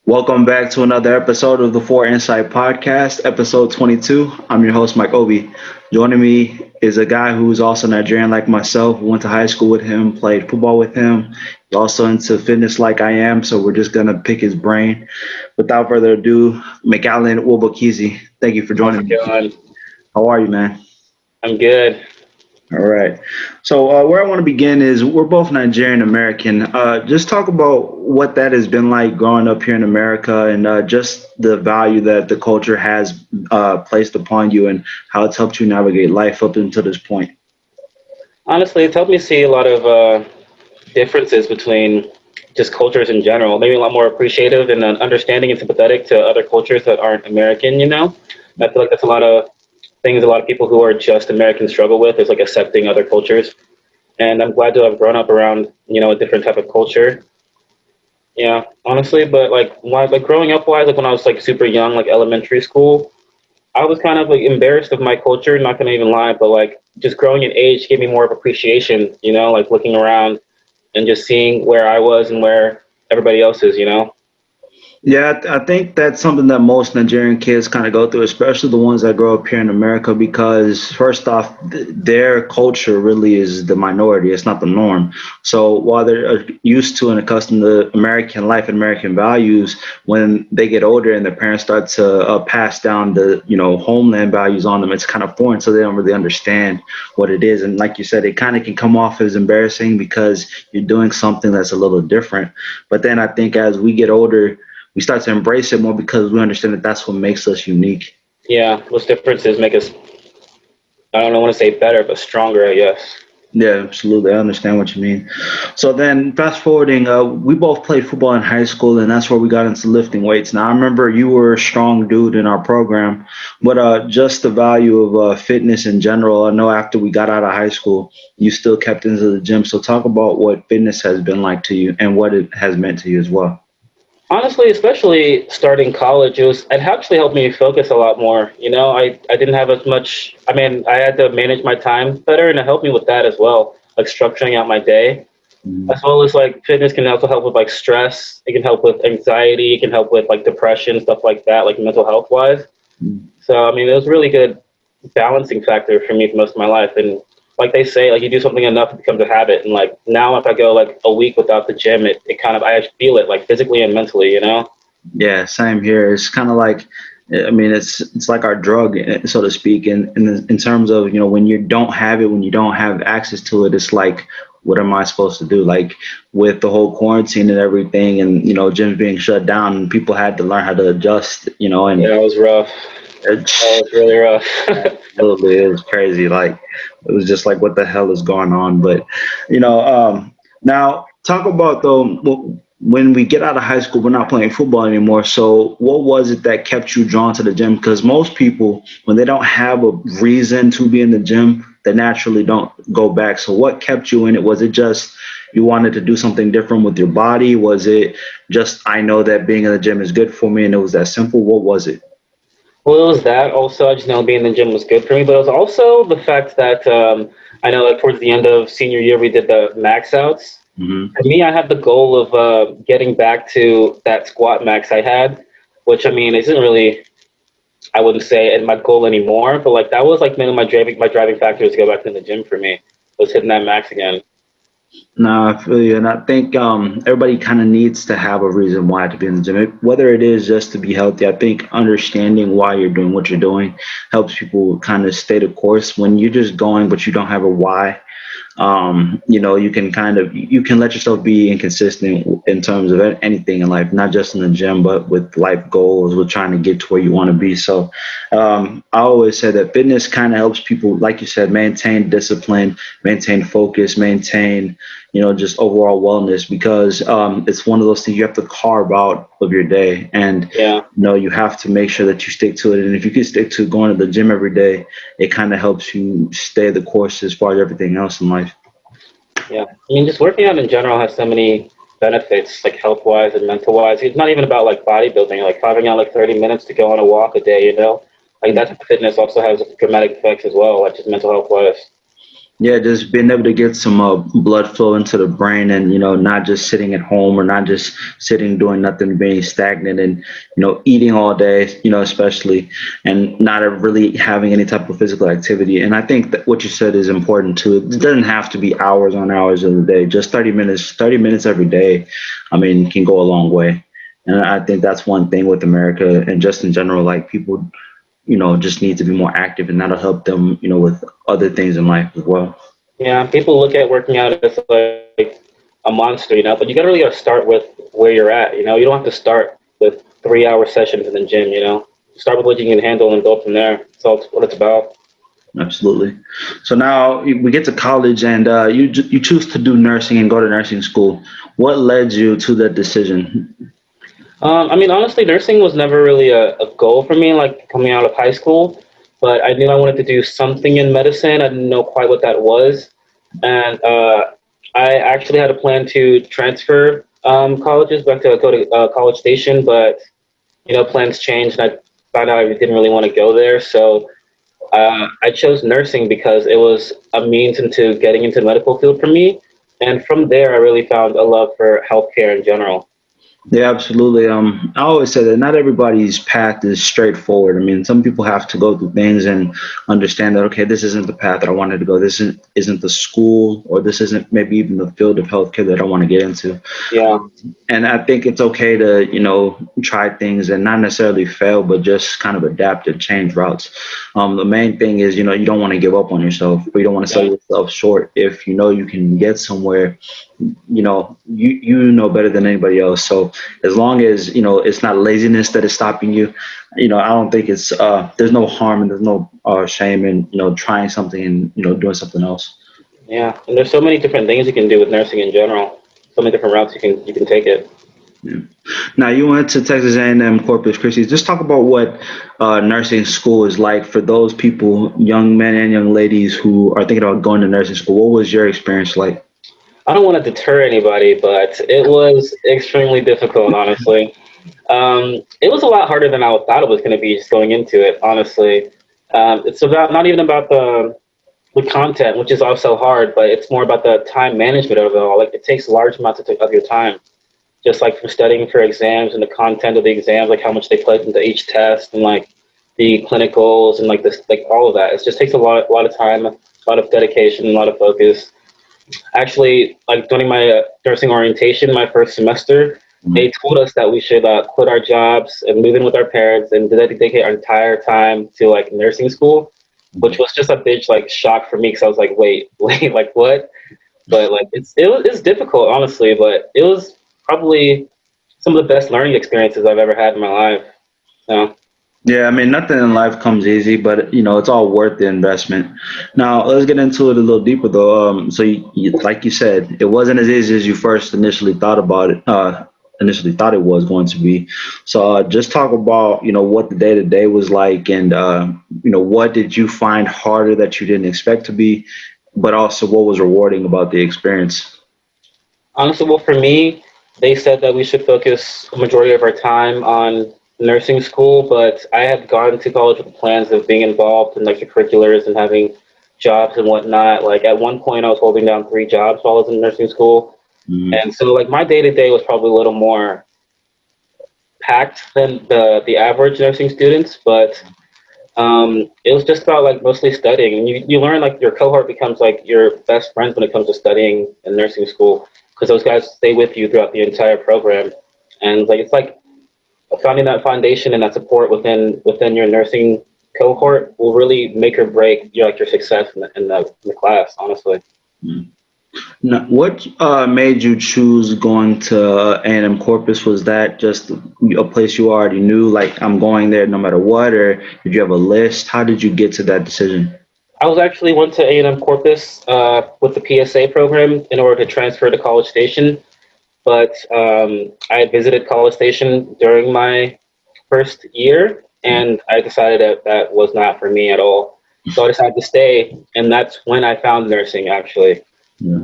Welcome back to another episode of the Four Insight Podcast, episode 22. I'm your host, Mike Obi. Joining me is a guy who's also Nigerian like myself. Went to high school with him, played football with him. He's also into fitness like I am, so we're just going to pick his brain. Without further ado, McAllen Woabikeze, thank you for How's joining it me. going? How are you, man? I'm good. All right. So where I want to begin is we're both Nigerian American. Just talk about what that has been like growing up here in America and just the value that the culture has placed upon you and how it's helped you navigate life up until this point. Honestly, it's helped me see a lot of differences between just cultures in general. Maybe a lot more appreciative and understanding and sympathetic to other cultures that aren't American, you know? I feel like that's a lot of things a lot of people who are just Americans struggle with is like accepting other cultures. And I'm glad to have grown up around, a different type of culture. Yeah, honestly, but like growing up wise, like when I was like super young, like elementary school, I was kind of like embarrassed of my culture, not gonna even lie, but like just growing in age gave me more of appreciation, like looking around and just seeing where I was and where everybody else is. Yeah, I think that's something that most Nigerian kids kind of go through, especially the ones that grow up here in America, because first off, their culture really is the minority. It's not the norm. So while they're used to and accustomed to American life and American values, when they get older and their parents start to pass down the, homeland values on them, it's kind of foreign. So they don't really understand what it is. And like you said, it kind of can come off as embarrassing because you're doing something that's a little different. But then I think as we get older, we start to embrace it more because we understand that that's what makes us unique. Yeah, those differences make us, I don't want to say better, but stronger, I guess. Yeah, absolutely. I understand what you mean. So then, fast forwarding, we both played football in high school, and that's where we got into lifting weights. Now, I remember you were a strong dude in our program, but just the value of fitness in general. I know after we got out of high school, you still kept into the gym. So, talk about what fitness has been like to you and what it has meant to you as well. Honestly, especially starting college, it actually helped me focus a lot more. I didn't have as much. I mean, I had to manage my time better, and it helped me with that as well, like structuring out my day, as well as like fitness can also help with like stress. It can help with anxiety. It can help with like depression, stuff like that, like mental health wise. Mhm. So I mean, it was a really good balancing factor for me for most of my life. And like they say, like you do something enough, it becomes a habit. And like now, if I go like a week without the gym, it kind of I actually feel it like physically and mentally. Yeah, same here. It's kind of like, I mean, it's like our drug, so to speak. In terms of when you don't have it, when you don't have access to it, it's like, what am I supposed to do? Like with the whole quarantine and everything, and gyms being shut down, people had to learn how to adjust. And Yeah, it was rough. That it's, was really rough. absolutely, it was crazy. Like it was just like, what the hell is going on? But now talk about though. When we get out of high school, we're not playing football anymore. So, what was it that kept you drawn to the gym? Because most people, when they don't have a reason to be in the gym, they naturally don't go back. So, what kept you in it? Was it just you wanted to do something different with your body? Was it just I know that being in the gym is good for me, and it was that simple? What was it? Well, it was that. Also, I just know being in the gym was good for me, but it was also the fact that I know like towards the end of senior year we did the max outs. Hmm. For me, I had the goal of getting back to that squat max I had, which I mean isn't really I wouldn't say my goal anymore, but like that was like mainly my driving factor to go back to the gym for me was hitting that max again. No, I feel you, and I think everybody kind of needs to have a reason why to be in the gym. Whether it is just to be healthy, I think understanding why you're doing what you're doing helps people kind of stay the course. When you're just going, but you don't have a why, you can you can let yourself be inconsistent in terms of anything in life, not just in the gym, but with life goals, with trying to get to where you want to be. So, I always say that fitness kind of helps people, like you said, maintain discipline, maintain focus, maintain, just overall wellness because it's one of those things you have to carve out of your day. And, Yeah, you have to make sure that you stick to it. And if you can stick to going to the gym every day, it kind of helps you stay the course as far as everything else in life. yeah. I mean, just working out in general has so many benefits, like health wise and mental wise. It's not even about like bodybuilding, like carving out like 30 minutes to go on a walk a day. Like that type of fitness also has dramatic effects as well, like just mental health wise. Yeah, just being able to get some blood flow into the brain, and not just sitting at home or not just sitting doing nothing, being stagnant, and eating all day, especially, and not really having any type of physical activity. And I think that what you said is important too. It doesn't have to be hours on hours of the day. Just 30 minutes every day, I mean, can go a long way. And I think that's one thing with America and just in general, like people just need to be more active, and that'll help them, with other things in life as well. Yeah, people look at working out as like a monster, but you gotta really gotta start with where you're at. You don't have to start with 3 hour sessions in the gym. Start with what you can handle and go from there. That's all what it's about. Absolutely. So now we get to college, and you choose to do nursing and go to nursing school. What led you to that decision? I mean, honestly, nursing was never really a goal for me, like coming out of high school. But I knew I wanted to do something in medicine. I didn't know quite what that was, and I actually had a plan to transfer colleges back to go to College Station, but plans changed, and I found out I didn't really want to go there. So I chose nursing because it was a means into getting into the medical field for me, and from there, I really found a love for healthcare in general. Yeah, absolutely. I always say that not everybody's path is straightforward. I mean, some people have to go through things and understand that, okay, this isn't the path that I wanted to go. This isn't the school, or this isn't maybe even the field of healthcare that I want to get into. Yeah, And I think it's okay to, try things and not necessarily fail, but just kind of adapt and change routes. The main thing is, you don't want to give up on yourself, or you don't want to sell yeah, yourself short. If you know you can get somewhere, you know better than anybody else. So as long as it's not laziness that is stopping you, I don't think it's there's no harm and there's no shame in trying something and doing something else. yeah. And there's so many different things you can do with nursing in general. So many different routes you can take it. Yeah. Now you went to Texas A&M Corpus Christi. Just talk about what nursing school is like for those people, young men and young ladies who are thinking about going to nursing school. What was your experience like? I don't want to deter anybody, but it was extremely difficult, honestly. It was a lot harder than I thought it was going to be just going into it, honestly. It's about not even about the content, which is also hard, but it's more about the time management of it all. Like it takes large amounts of your time, just like from studying for exams and the content of the exams, like how much they put into each test and like the clinicals and like this, like all of that. It just takes a lot of time, a lot of dedication, a lot of focus. Actually, like during my nursing orientation, my first semester, they told us that we should quit our jobs and move in with our parents and dedicate our entire time to like nursing school, which was just a big like shock for me because I was like, wait, wait, like what? But like it's difficult, honestly, but it was probably some of the best learning experiences I've ever had in my life. So Yeah, I mean, nothing in life comes easy, but it's all worth the investment. Now, let's get into it a little deeper, though. So, like you said, it wasn't as easy as you first initially thought about it. Initially thought it was going to be. So, just talk about what the day to day was like, and what did you find harder that you didn't expect to be, but also what was rewarding about the experience. honestly, well, for me, they said that we should focus a majority of our time on nursing school, but I had gone to college with plans of being involved in like the curriculars and having jobs and whatnot. Like at one point, I was holding down 3 jobs while I was in nursing school, Mhm. and so like my day to day was probably a little more packed than the average nursing students, but it was just about like mostly studying, and you learn like your cohort becomes like your best friends when it comes to studying in nursing school because those guys stay with you throughout the entire program, and like it's like finding that foundation and that support within your nursing cohort will really make or break your success in the class. Honestly, Now, what made you choose going to A&M Corpus? Was that just a place you already knew, like I'm going there no matter what, or did you have a list? How did you get to that decision? I was actually went to A&M Corpus with the PSA program in order to transfer to College Station, but I had visited College Station during my first year, and I decided that that was not for me at all. So I decided to stay, and that's when I found nursing. Actually, Yeah,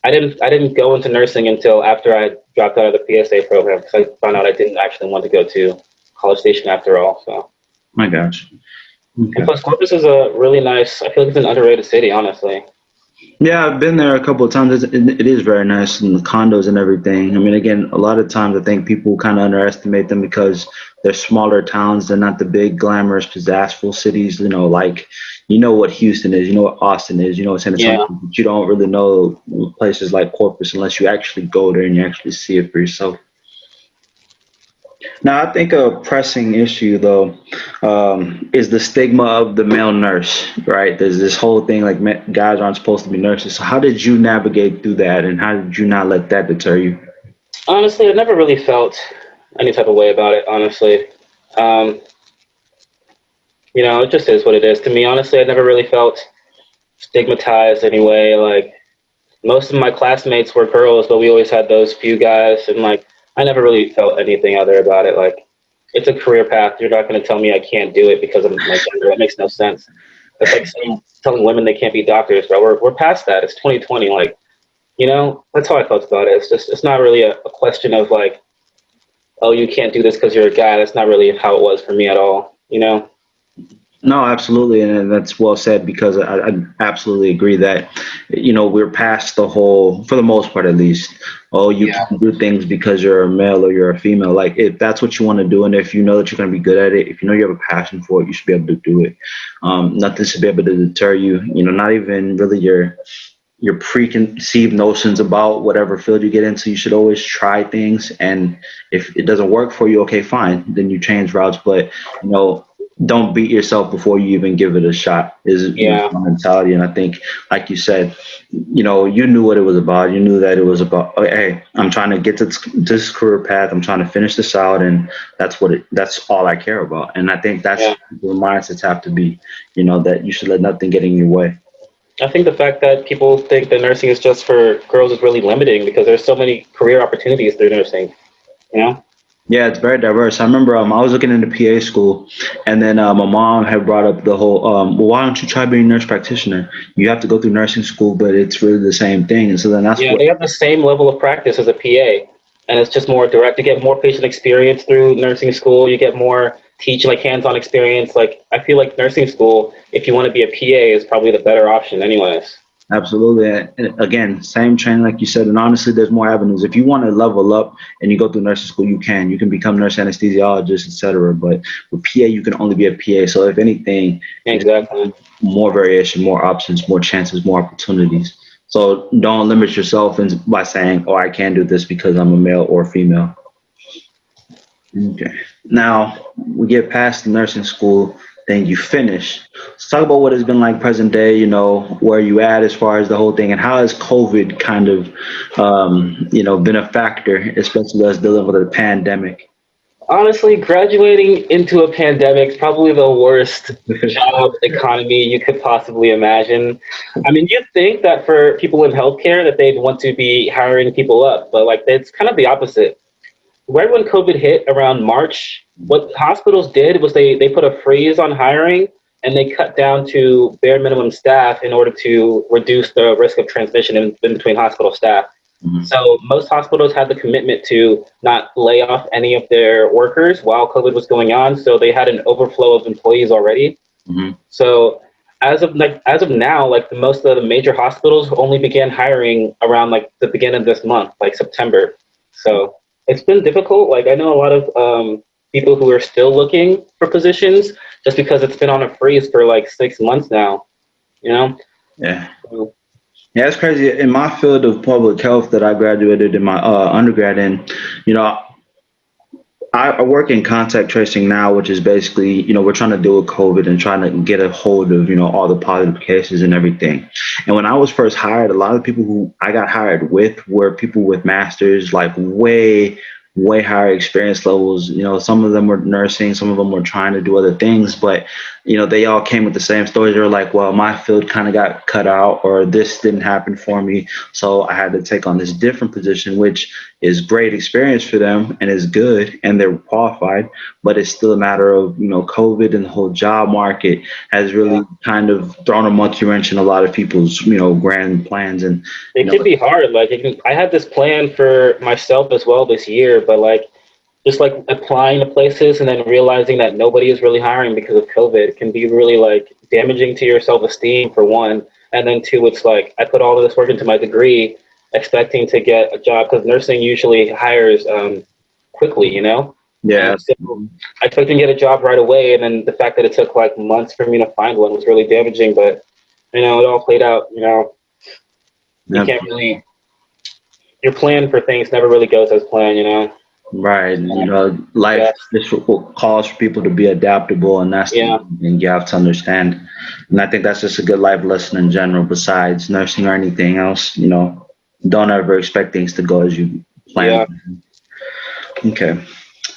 I didn't go into nursing until after I dropped out of the PSA program because I found out I didn't actually want to go to College Station after all. So, I got you. and Okay. plus, Corpus is a really nice. I feel like it's an underrated city, honestly. Yeah, I've been there a couple of times. It is very nice, and the condos and everything. I mean, again, a lot of times I think people kind of underestimate them because they're smaller towns. They're not the big, glamorous, pizzazz cities. Like what Houston is, you know what Austin is, you know what San Antonio Yeah. is, but you don't really know places like Corpus unless you actually go there and you actually see it for yourself. Now, I think a pressing issue, though, is the stigma of the male nurse, right? There's this whole thing like guys aren't supposed to be nurses. So, how did you navigate through that, and how did you not let that deter you? Honestly, I never really felt any type of way about it. Honestly, um, it just is what it is. To me, honestly, I never really felt stigmatized anyway. Like most of my classmates were girls, but we always had those few guys, and like I never really felt anything other about it. Like it's a career path. You're not going to tell me I can't do it because of my gender. That makes no sense. That's like telling women they can't be doctors, bro. We're past that. It's 2020. Like that's how I felt about it. It's not really a question of like, oh, you can't do this because you're a guy. That's not really how it was for me at all. No, absolutely, and that's well said because I absolutely agree that we're past the whole, for the most part at least. Oh, you Yeah. can do things because you're a male or you're a female. Like if that's what you want to do, and if you know that you're going to be good at it, if you know you have a passion for it, you should be able to do it. Nothing should be able to deter you. Not even really your preconceived notions about whatever field you get into. You should always try things, and if it doesn't work for you, okay, fine, then you change routes. But you know, don't beat yourself before you even give it a shot. Is Yeah. my mentality, and I think, like you said, you knew what it was about. You knew that it was about. Okay, hey, I'm trying to get to this career path. I'm trying to finish this out, and that's all I care about. And I think that's Yeah. the mindsets have to be. That you should let nothing get in your way. I think the fact that people think that nursing is just for girls is really limiting because there's so many career opportunities through nursing. You know? Yeah, it's very diverse. I remember I was looking into PA school, and then my mom had brought up the whole, well, why don't you try being a nurse practitioner? You have to go through nursing school, but it's really the same thing. And so then that's Yeah, what, they have the same level of practice as a PA, and it's just more direct. You get more patient experience through nursing school. You get more teaching, like hands-on experience. Like I feel like nursing school, if you want to be a PA, is probably the better option, anyways. absolutely. And again, same training, like you said. And honestly, there's more avenues. If you want to level up and you go through nursing school, you can. You can become nurse anesthesiologist, etc. But with PA, you can only be a PA. So if anything, Exactly. more variation, more options, more chances, more opportunities. So don't limit yourself by saying, "Oh, I can't do this because I'm a male or female." Okay. Now we get past the nursing school, then you finish. Let's talk about what it's been like present day. Where you at as far as the whole thing, and how has COVID kind of, been a factor, especially us dealing with a pandemic. Honestly, graduating into a pandemic is probably the worst job economy you could possibly imagine. I mean, you'd think that for people in healthcare that they'd want to be hiring people up, but like it's kind of the opposite. Right when COVID hit around March, what hospitals did was they put a freeze on hiring and they cut down to bare minimum staff in order to reduce the risk of transmission in between hospital staff. Mhm. So most hospitals had the commitment to not lay off any of their workers while COVID was going on. So they had an overflow of employees already. Mhm. So as of now, like the most of the major hospitals only began hiring around like the beginning of this month, like September. So it's been difficult. Like I know a lot of people who are still looking for positions just because it's been on a freeze for like 6 months now. You know. Yeah. So, Yeah, it's crazy. In my field of public health that I graduated in my undergrad in, you know, I work in contact tracing now, which is basically, we're trying to deal with COVID and trying to get a hold of, all the positive cases and everything. And when I was first hired, a lot of people who I got hired with were people with masters, like way, way higher experience levels. Some of them were nursing, some of them were trying to do other things, but, they all came with the same story. They were like, well, my field kind of got cut out, or this didn't happen for me. So I had to take on this different position, which is great experience for them and is good and they're qualified, but it's still a matter of, COVID and the whole job market has yeah. really kind of thrown a monkey wrench in a lot of people's, grand plans. And, you It know, can be hard. Like I had this plan for myself as well this year, but like just like applying to places and then realizing that nobody is really hiring because of COVID can be really like damaging to your self-esteem for one. And then two, it's like I put all of this work into my degree expecting to get a job because nursing usually hires quickly, you know? Yeah. And so I expected to get a job right away. And then the fact that it took like months for me to find one was really damaging. But, you know, it all played out, you know, you can't really, your plan for things never really goes as planned, you know? Right. You know, life Yeah. just calls for people to be adaptable, and that's the Yeah. thing you have to understand. And I think that's just a good life lesson in general, besides nursing or anything else. You know, don't ever expect things to go as you Yeah. plan. Okay.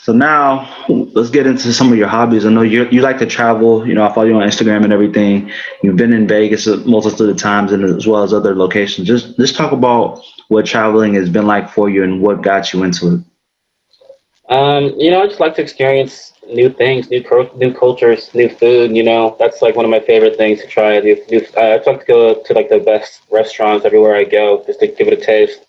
So now let's get into some of your hobbies. I know you like to travel. You know, I follow you on Instagram and everything. You've been in Vegas a multitude of times, and as well as other locations. Just talk about what traveling has been like for you and what got you into it. You know, I just like to experience new things, new cultures, new food. You know, that's like one of my favorite things to try. I just like to go to like the best restaurants everywhere I go, just to give it a taste.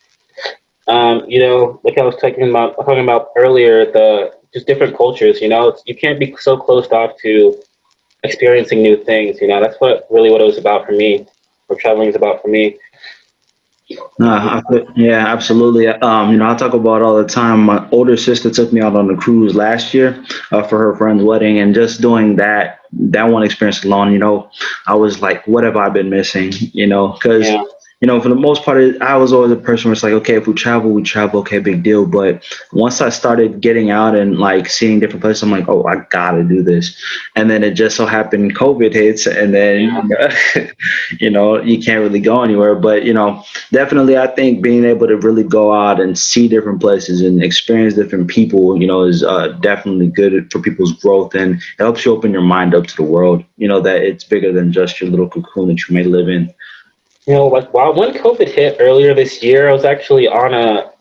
You know, like I was talking about earlier, the just different cultures. You know, you can't be so closed off to experiencing new things. You know, that's what it was about for me. What traveling is about for me. No, yeah, absolutely. You know, I talk about it all the time. My older sister took me out on a cruise last year for her friend's wedding, and just doing that one experience alone, you know, I was like, what have I been missing? You know, because Yeah, you know, for the most part, I was always a person where it's like, okay, if we travel, we travel, okay, big deal. But once I started getting out and like seeing different places, I'm like, oh, I gotta do this. And then it just so happened COVID hits, and then yeah, you know, you can't really go anywhere. But you know, definitely, I think being able to really go out and see different places and experience different people, you know, is definitely good for people's growth, and it helps you open your mind up to the world. You know that it's bigger than just your little cocoon that you may live in. you know, like while when COVID hit earlier this year, I was actually on a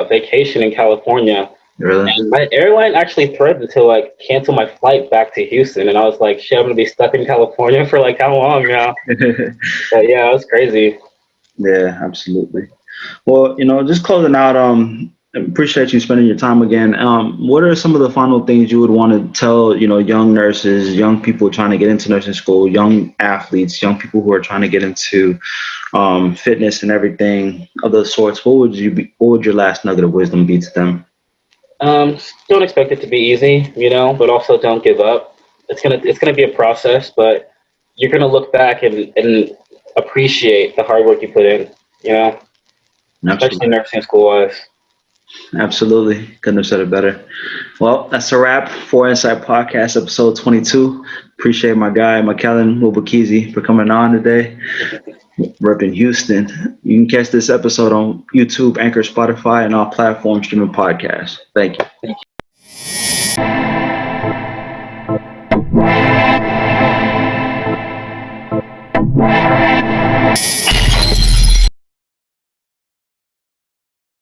vacation in California, Really. and my airline actually threatened to like cancel my flight back to Houston, and I was like, shit, I'm gonna be stuck in California for like how long now? But yeah, it was crazy. Yeah, absolutely. Well, you know, just closing out, appreciate you spending your time again. What are some of the final things you would want to tell, you know, young nurses, young people trying to get into nursing school, young athletes, young people who are trying to get into fitness and everything of those sorts? What would your last nugget of wisdom be to them? Don't expect it to be easy, you know, but also don't give up. It's gonna be a process, but you're gonna look back and appreciate the hard work you put in, you know, especially Absolutely. nursing school wise. Absolutely. Couldn't have said it better. Well, that's a wrap for Inside Podcast, episode 22. Appreciate my guy, McAllen Woabikeze, for coming on today. Repping Houston. You can catch this episode on YouTube, Anchor, Spotify, and all platforms streaming podcasts. Thank you.